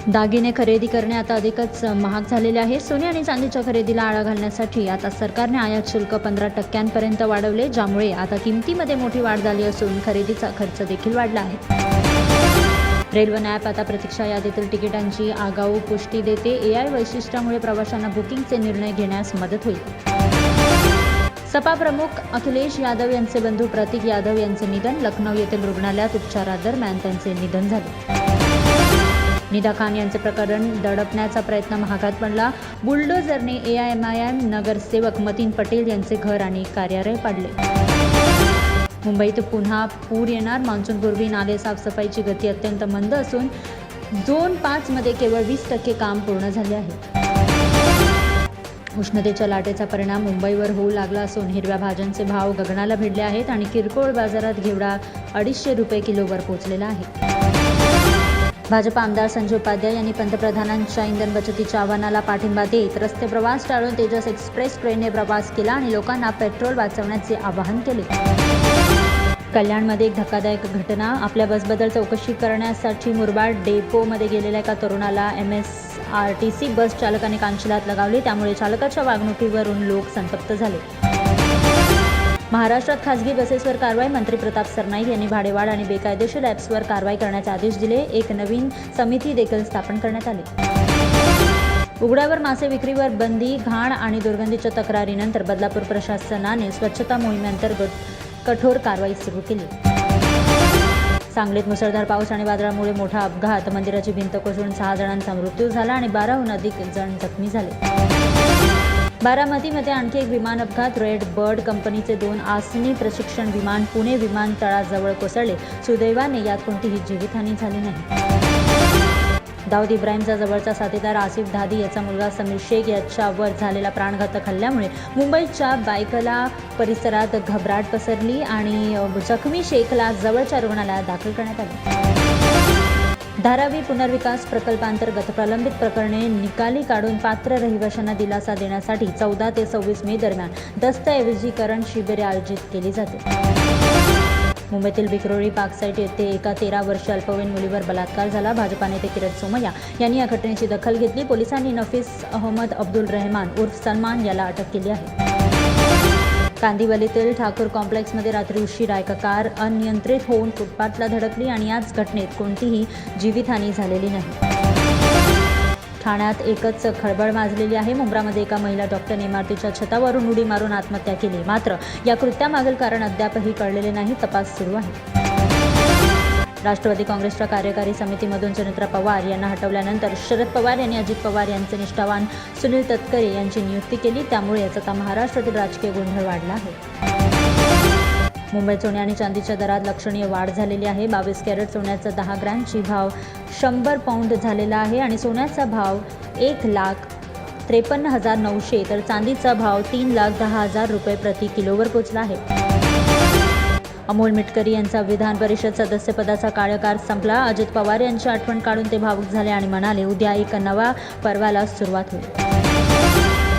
दागिने खरेदी करणे आता अधिकच महाग झालेले आहे. सोने आणि चांदीच्या खरेदीला आळा घालण्यासाठी आता सरकारने आयात शुल्क 15% वाढवले, ज्यामुळे आता किमतीमध्ये मोठी वाढ झाली असून खरेदीचा खर्च देखील वाढला आहे. रेल्वे ॲप आता प्रतीक्षा यादीतील तिकिटांची आगाऊ पुष्टी देते. AI वैशिष्ट्यामुळे प्रवाशांना बुकिंगचे निर्णय घेण्यास मदत होईल. सपा प्रमुख अखिलेश यादव यांचे बंधू प्रतीक यादव यांचे निधन. लखनौ येथील रुग्णालयात उपचारादरम्यान त्यांचे निधन झाले. निदा खान यांचे प्रकरण दडपण्याचा प्रयत्न महागात पडला. बुलडोझरने AIMIM नगरसेवक मतीन पटेल यांचे घर आणि कार्यालय पाडले. मुंबईत पुन्हा पूर येणार. मान्सूनपूर्वी नाले साफसफाईची गती अत्यंत मंद असून झोन 5 मध्ये केवळ 20% काम पूर्ण झाले आहे. उष्णतेच्या लाटेचा परिणाम मुंबईवर होऊ लागला असून हिरव्या भाज्यांचे भाव गगनाला भिडले आहेत आणि किरकोळ बाजारात घेवडा 250 रुपये किलोवर पोहोचलेला आहे. भाजप आमदार संजय उपाध्याय यांनी पंतप्रधानांच्या इंधन बचतीच्या आवाहनाला पाठिंबा देत रस्ते प्रवास टाळून तेजस एक्सप्रेस ट्रेनने प्रवास केला आणि लोकांना पेट्रोल वाचवण्याचे आवाहन केले. कल्याणमध्ये एक धक्कादायक घटना. आपल्या बसबद्दल चौकशी करण्यासाठी मुरबाड डेपोमध्ये गेलेल्या एका तरुणाला MSRTC बस चालकाने कानशिलात लगावली. त्यामुळे चालकाच्या वागणुकीवरून लोक संतप्त झाले. महाराष्ट्रात खासगी बसेसवर कारवाई. मंत्री प्रताप सरनाईक यांनी भाडेवाढ आणि बेकायदेशीर ॲप्सवर कारवाई करण्याचे आदेश दिले. एक नवीन समिती देखील स्थापन करण्यात आली. उघड्यावर मासे विक्रीवर बंदी. घाण आणि दुर्गंधीच्या तक्रारीनंतर बदलापूर प्रशासनाने स्वच्छता मोहिमेअंतर्गत कठोर कारवाई सुरू केली. सांगलीत मुसळधार पाऊस आणि वादळामुळे मोठा अपघात. मंदिराची भिंत कोसळून 6 जणांचा मृत्यू झाला आणि 12हून अधिक जण जखमी झाले. बारामतीमध्ये आणखी एक विमान अपघात. रेड बर्ड कंपनीचे 2 आसनी प्रशिक्षण विमान पुणे विमानतळाजवळ कोसळले. सुदैवाने यात कोणतीही जीवितहानी झाली नाही. दाऊद इब्राहिमचा जवळचा साथीदार आसिफ धादी याचा मुलगा समीर शेख याच्यावर झालेला प्राणघातक हल्ल्यामुळे मुंबईच्या बायकला परिसरात घबराट पसरली आणि जखमी शेखला जवळच्या रुग्णालयात दाखल करण्यात आले. धारावी पुनर्विकास प्रकल्पांतर्गत प्रलंबित प्रकरणे निकाली काढून पात्र रहिवाशांना दिलासा देण्यासाठी 14 ते 26 मे दरम्यान दस्तऐवजीकरण शिबिरे आयोजित केली जाते. मुंबईतील विक्रोळी पार्कसाईट येथे एका 13 वर्षीय अल्पवयीन मुलीवर बलात्कार झाला. भाजपा नेते किरण सोमय्या यांनी या घटनेची दखल घेतली. पोलिसांनी नफीस अहमद अब्दुल रहमान उर्फ सलमान याला अटक केली आहे. कांदिवलीतील ठाकूर कॉम्प्लेक्समध्ये रात्री उशिरा एका कार अनियंत्रित होऊन फुटपाथला धडकली आणि याच घटनेत कोणतीही जीवितहानी झालेली नाही. ठाण्यात एकच खळबळ माजलेली आहे. मुंब्रामध्ये एका महिला डॉक्टरने इमारतीच्या छतावरून उडी मारून आत्महत्या केली. मात्र या कृत्यामागील कारण अद्यापही कळलेले नाही. तपास सुरू आहे. राष्ट्रवादी काँग्रेसच्या कार्यकारी समितीमधून सुनेत्रा पवार यांना हटवल्यानंतर शरद पवार यांनी अजित पवार यांचे निष्ठावान सुनील तटकरे यांची नियुक्ती केली. त्यामुळेच आता महाराष्ट्रातील राजकीय गोंधळ वाढला आहे. मुंबईत सोने आणि चांदीच्या दरात लक्षणीय वाढ झालेली आहे. 22 कॅरेट सोन्याचा 10 ग्रॅमची भाव 100 पौंड झालेला आहे आणि सोन्याचा भाव 1,53,900 तर चांदीचा भाव 3,10,000 रुपये प्रति किलोवर पोहोचला आहे. अमोल मिटकरी यांचा विधान परिषद सदस्यपदाचा कार्यकाळ संपला. अजित पवार यांची आठवण काढून ते भावुक झाले आणि म्हणाले, उद्या एक नवा पर्वाला सुरुवात होईल.